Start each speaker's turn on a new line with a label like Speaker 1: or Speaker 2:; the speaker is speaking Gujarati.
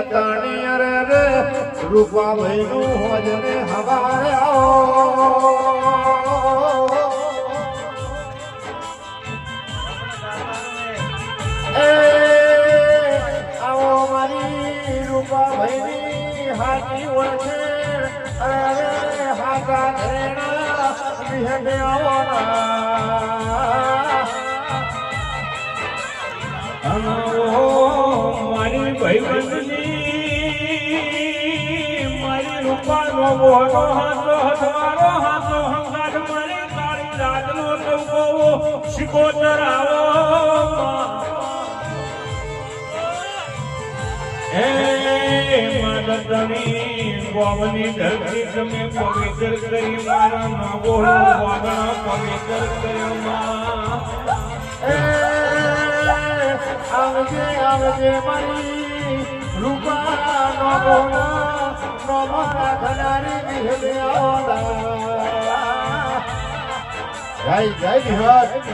Speaker 1: લતાણી અરે રે રૂપા ભાઈ નું હોજને હવારે આવો આવો મારી રૂપા ભાઈ હાથી ઓળખે અરે હાથા ધરેણા વિહંડે મારી ભાઈબંધની મારી રૂપાનો મોહનો હાથો હથવારો હાથો હંગાટ મારી તારી રાતનો ટૂંકો શિકોતર આવો હે માદતની ગોવની ધરતી તમે પવિત્ર કરી મારા માગોનો વાગણા પવિત્ર કર્યો માં આવજે આવજે મારી રૂપા નો બોલો નો મારા ધનારી વિહલે આવલા જય જય વિહત